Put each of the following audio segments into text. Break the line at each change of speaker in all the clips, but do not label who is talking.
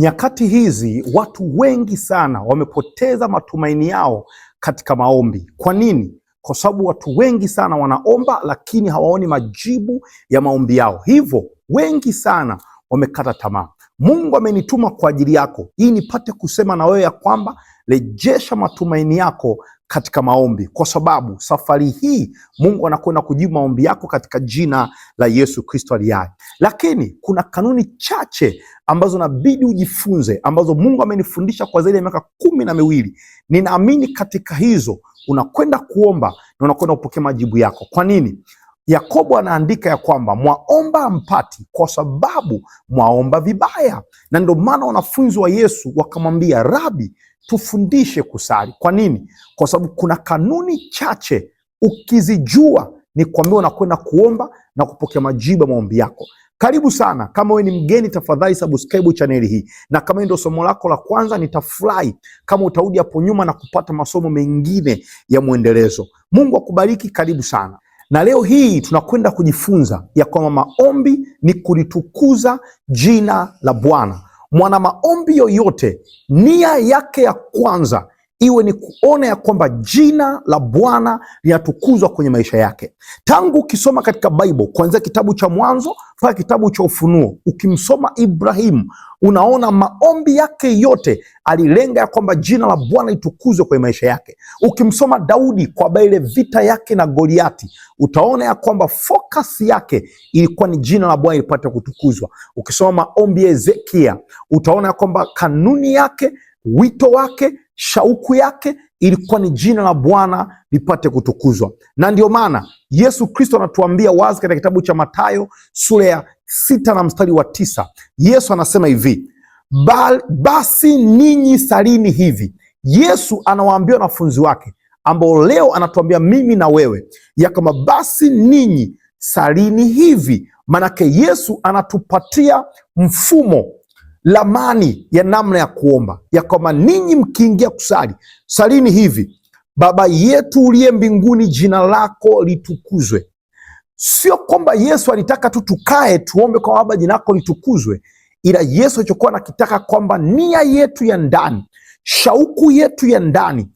Nyakati hizi watu wengi sana wamepoteza matumaini yao katika maombi. Kwa nini? Kwa sababu watu wengi sana wanaomba lakini hawaoni majibu ya maombi yao, hivyo wengi sana wamekata tamaa. Mungu amenituma kwa ajili yako ili nipate kusema na wewe ya kwamba rejesha matumaini yako katika maombi, kwa sababu safari hii Mungu anakwenda kujibu maombi yako katika jina la Yesu Kristo aliye hai. Lakini kuna kanuni chache ambazo nabidi ujifunze, ambazo Mungu amenifundisha kwa zaidi ya miaka 12. Ninaamini katika hizo unakwenda kuomba na unakwenda kupokea majibu yako. Kwa nini? Yakobo anaandika ya kwamba mwaomba hampati kwa sababu mwaomba vibaya. Na ndio maana wanafunzi wa Yesu wakamwambia, Rabi, tufundishe kusali. Kwa nini? Kwa sababu kuna kanuni chache ukizijua, ni kwambia unakwenda kuomba na kupokea majibu ya maombi yako. Karibu sana. Kama wewe ni mgeni, tafadhali subscribe channel hii, na kama ndio somo lako la kwanza, nitafurahi kama utarudi hapo nyuma na kupata masomo mengine ya mwendelezo. Mungu akubariki. Karibu sana. Na leo hii tunakwenda kujifunza ya kwamba maombi ni kulitukuza jina la Bwana. Mwana maombi yoyote, nia yake ya kwanza iwe ni kuona ya kwamba jina la Bwana linatukuzwa kwenye maisha yake. Tangu ukisoma katika Bible, kuanzia kitabu cha Mwanzo mpaka kitabu cha Ufunuo, ukimsoma Ibrahimu, unaona maombi yake yote alilenga ya kwamba jina la Bwana litukuzwe kwenye maisha yake. Ukimsoma Daudi kwa ile vita yake na Goliati, utaona ya kwamba focus yake ilikuwa ni jina la Bwana lipate kutukuzwa. Ukisoma maombi ya Ezekia, utaona ya kwamba kanuni yake, wito wake, shauku yake ilikuwa ni jina la Bwana lipate kutukuzwa. Na ndio maana Yesu Kristo anatuambia wazi katika kitabu cha Mathayo sura ya 6 na mstari wa 9. Yesu anasema hivi, basi ninyi salini hivi. Yesu anawaambia wanafunzi wake, ambao leo anatuambia mimi na wewe ya kama basi ninyi salini hivi. Manake Yesu anatupatia mfumo, lamani ya namna ya kuomba, ya kwamba ninyi mkiingia kusali, salini hivi: Baba yetu uliye mbinguni, jina lako litukuzwe. Sio kwamba Yesu alitaka tu tukae tuombe kwa Baba jina lako litukuzwe, ila Yesu alichokuwa anakitaka kwamba nia yetu ya ndani, shauku yetu ya ndani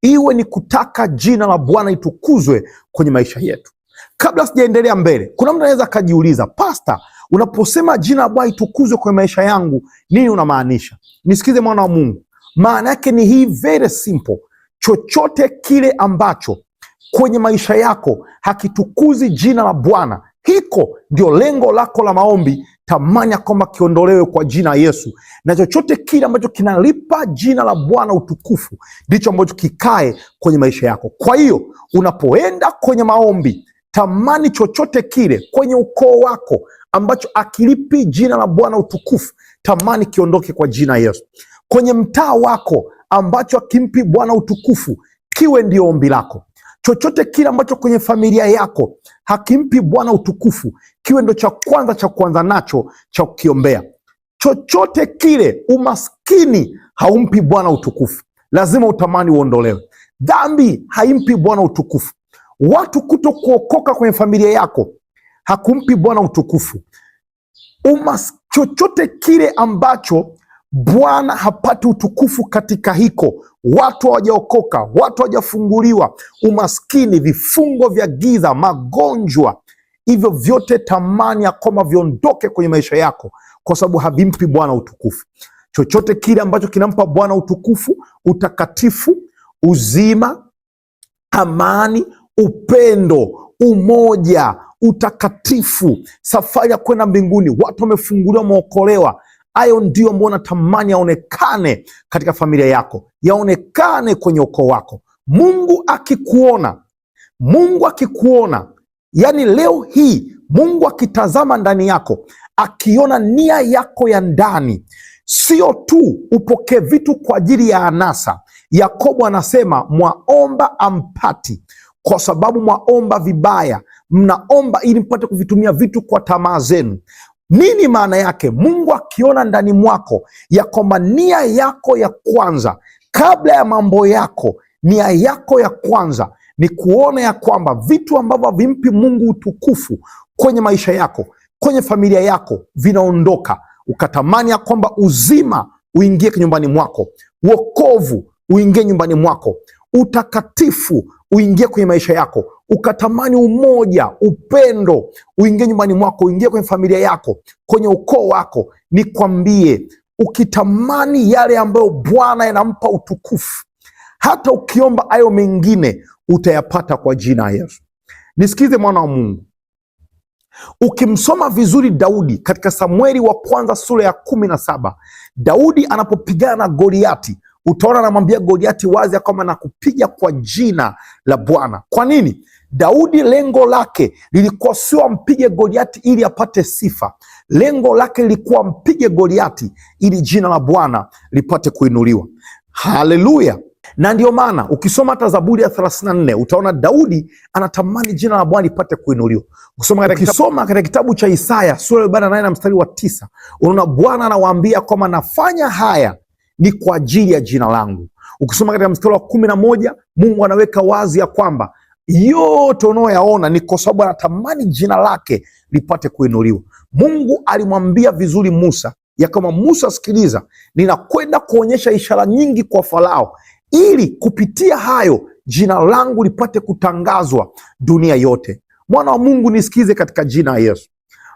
iwe ni kutaka jina la Bwana litukuzwe kwenye maisha yetu. Kabla sijaendelea mbele, kuna mtu anaweza akajiuliza, Pastor, unaposema jina la Bwana litukuzwe kwenye maisha yangu, nini unamaanisha? Nisikize mwana wa Mungu, maana yake ni hii, very simple. Chochote kile ambacho kwenye maisha yako hakitukuzi jina la Bwana, hiko ndio lengo lako la maombi. Tamani ya kwamba kiondolewe kwa jina la Yesu, na chochote kile ambacho kinalipa jina la Bwana utukufu ndicho ambacho kikae kwenye maisha yako. Kwa hiyo unapoenda kwenye maombi, tamani chochote kile kwenye ukoo wako ambacho akilipi jina la Bwana utukufu, tamani kiondoke kwa jina la Yesu. Kwenye mtaa wako ambacho akimpi Bwana utukufu, kiwe ndio ombi lako. Chochote kile ambacho kwenye familia yako hakimpi Bwana utukufu, kiwe ndo cha kwanza nacho cha kukiombea. Chochote kile, umaskini haumpi Bwana utukufu, lazima utamani uondolewe. Dhambi haimpi Bwana utukufu. Watu kuto kuokoka kwenye familia yako hakumpi Bwana utukufu. Chochote kile ambacho Bwana hapati utukufu katika hiko, watu hawajaokoka, watu hawajafunguliwa, umaskini, vifungo vya giza, magonjwa, hivyo vyote tamani ya kwamba viondoke kwenye maisha yako, kwa sababu havimpi Bwana utukufu. Chochote kile ambacho kinampa Bwana utukufu, utakatifu, uzima, amani, upendo, umoja, utakatifu, safari ya kwenda mbinguni, watu wamefunguliwa, wameokolewa, hayo ndio ambao natamani yaonekane katika familia yako, yaonekane kwenye ukoo wako. Mungu akikuona, yani leo hii Mungu akitazama ndani yako, akiona nia yako ya ndani, sio tu upokee vitu kwa ajili ya anasa. Yakobo anasema mwaomba ampati kwa sababu mwaomba vibaya, mnaomba ili mpate kuvitumia vitu kwa tamaa zenu. Nini maana yake? Mungu akiona ndani mwako ya kwamba nia yako ya kwanza kabla ya mambo yako, nia yako ya kwanza ni kuona ya kwamba vitu ambavyo havimpi Mungu utukufu kwenye maisha yako, kwenye familia yako, vinaondoka. ukatamani ya kwamba uzima uingie nyumbani mwako, wokovu uingie nyumbani mwako, utakatifu uingie kwenye maisha yako, ukatamani umoja, upendo uingie nyumbani mwako, uingie kwenye familia yako, kwenye ukoo wako, nikwambie, ukitamani yale ambayo Bwana yanampa utukufu, hata ukiomba hayo mengine utayapata kwa jina la Yesu. Nisikize mwana wa Mungu, ukimsoma vizuri Daudi katika Samueli wa kwanza sura ya 17, Daudi anapopigana na Goliati, utaona anamwambia Goliati wazi ya kwamba nakupiga kwa jina la Bwana. Kwa nini? Daudi lengo lake lilikuwa sio ampige Goliati ili apate sifa. Lengo lake lilikuwa ampige Goliati ili jina la Bwana lipate kuinuliwa. Haleluya! Na ndio maana ukisoma hata Zaburi ya 34 utaona Daudi anatamani jina la Bwana lipate kuinuliwa. Ukisoma katika kitabu cha Isaya sura ya 48 na mstari wa 9, unaona Bwana anawaambia kwamba nafanya haya ni kwa ajili ya jina langu. Ukisoma katika mstari wa 11, Mungu anaweka wazi ya kwamba yote unayoyaona ni kwa sababu anatamani jina lake lipate kuinuliwa. Mungu alimwambia vizuri Musa ya kama Musa, sikiliza, ninakwenda kuonyesha ishara nyingi kwa Farao ili kupitia hayo jina langu lipate kutangazwa dunia yote. Mwana wa Mungu, nisikize katika jina la Yesu.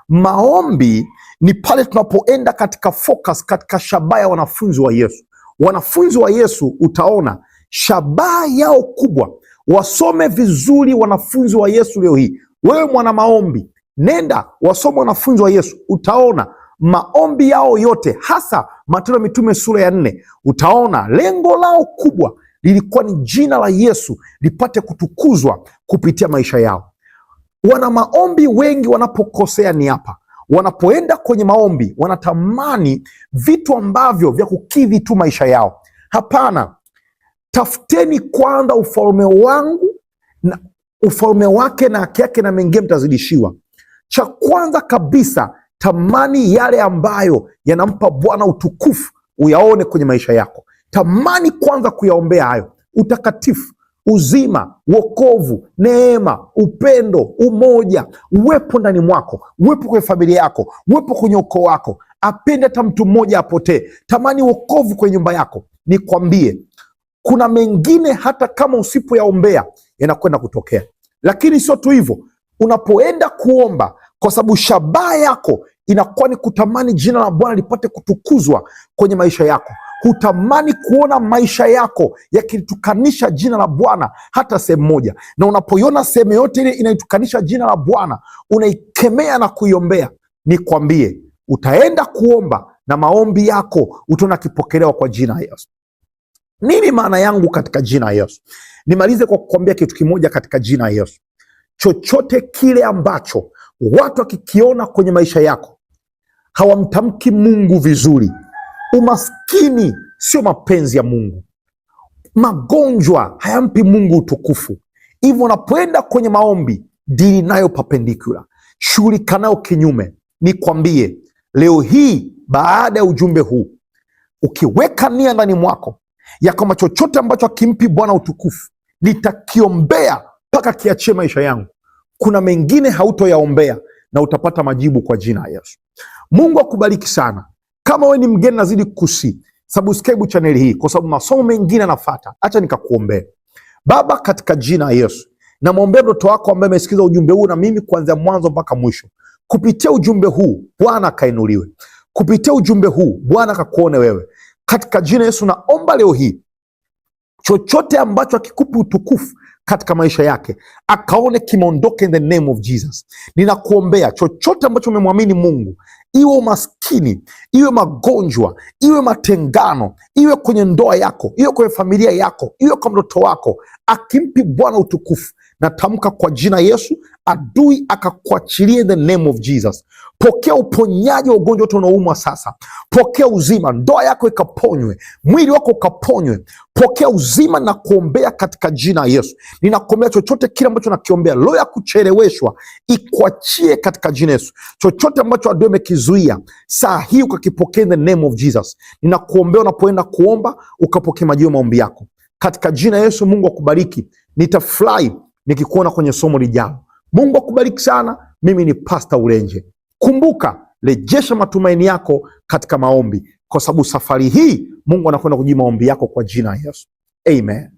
Maombi ni pale tunapoenda katika focus, katika shabaha ya wanafunzi wa Yesu. Wanafunzi wa Yesu, utaona shabaha yao kubwa. Wasome vizuri wanafunzi wa Yesu leo hii. Wewe mwana maombi, nenda wasome wanafunzi wa Yesu, utaona maombi yao yote, hasa Matendo ya Mitume sura ya 4, utaona lengo lao kubwa lilikuwa ni jina la Yesu lipate kutukuzwa kupitia maisha yao. Wana maombi wengi wanapokosea ni hapa, wanapoenda kwenye maombi wanatamani vitu ambavyo vya kukidhi tu maisha yao. Hapana, tafuteni kwanza ufalme wangu na ufalme wake na haki yake, na mengine mtazidishiwa. Cha kwanza kabisa, tamani yale ambayo yanampa Bwana utukufu uyaone kwenye maisha yako. Tamani kwanza kuyaombea hayo: utakatifu, uzima, wokovu, neema, upendo, umoja, uwepo ndani mwako, uwepo kwenye familia yako, uwepo kwenye ukoo wako. Apende hata mtu mmoja apotee. Tamani wokovu kwenye nyumba yako. Nikwambie, kuna mengine hata kama usipoyaombea yanakwenda kutokea. Lakini sio tu hivyo, unapoenda kuomba, kwa sababu shabaha yako inakuwa ni kutamani jina la Bwana lipate kutukuzwa kwenye maisha yako. Hutamani kuona maisha yako yakitukanisha jina la Bwana hata sehemu moja, na unapoiona sehemu yote ile inaitukanisha jina la Bwana, unaikemea na kuiombea. Nikwambie, utaenda kuomba na maombi yako utaona kipokelewa kwa jina la Yesu. Nini maana yangu katika jina la Yesu? Nimalize kwa kukwambia kitu kimoja katika jina la Yesu. Chochote kile ambacho watu wakikiona kwenye maisha yako hawamtamki Mungu vizuri. Umaskini sio mapenzi ya Mungu. Magonjwa hayampi Mungu utukufu. Hivyo unapoenda kwenye maombi, dili nayo perpendicular, shughulika nayo kinyume. Nikwambie leo hii, baada ya ujumbe huu, ukiweka nia ndani mwako ya kama chochote ambacho hakimpi Bwana utukufu nitakiombea mpaka kiachie maisha yangu, kuna mengine hautoyaombea na utapata majibu kwa jina la Yesu. Mungu akubariki sana. Kama we ni mgeni, nazidi kukusi subscribe channel hii, kwa sababu masomo mengine yanafuata. Acha nikakuombea. Baba, katika jina la Yesu, namwombea mtoto wako ambaye amesikiza ujumbe huu na mimi kuanzia mwanzo mpaka mwisho. Kupitia ujumbe huu Bwana kainuliwe. Kupitia ujumbe huu Bwana kakuone wewe. Katika jina Yesu naomba leo hii, chochote ambacho hakikupi utukufu katika maisha yake akaone kimeondoka in the name of Jesus. Ninakuombea chochote ambacho umemwamini Mungu, iwe umaskini, iwe magonjwa, iwe matengano, iwe kwenye ndoa yako, iwe kwenye familia yako, iwe kwa mtoto wako, akimpi Bwana utukufu, natamka kwa jina Yesu, adui akakuachilia in the name of Jesus. Pokea uponyaji wa ugonjwa wote unaoumwa sasa. Pokea uzima, ndoa yako ikaponywe, mwili wako ukaponywe. Pokea uzima na kuombea katika jina Yesu. Ninakuombea chochote kile ambacho nakiombea, roho ya kucheleweshwa ikuachie katika jina Yesu. Chochote ambacho adui amekizuia, saa hii ukakipokea in the name of Jesus. Ninakuombea unapoenda kuomba, ukapokea majibu ya maombi yako katika jina Yesu. Mungu akubariki. Nitafurahi nikikuona kwenye somo lijalo. Mungu akubariki sana. Mimi ni Pastor Ulenje. Kumbuka, rejesha matumaini yako katika maombi, kwa sababu safari hii Mungu anakwenda kujibu maombi yako kwa jina la Yesu. Amen.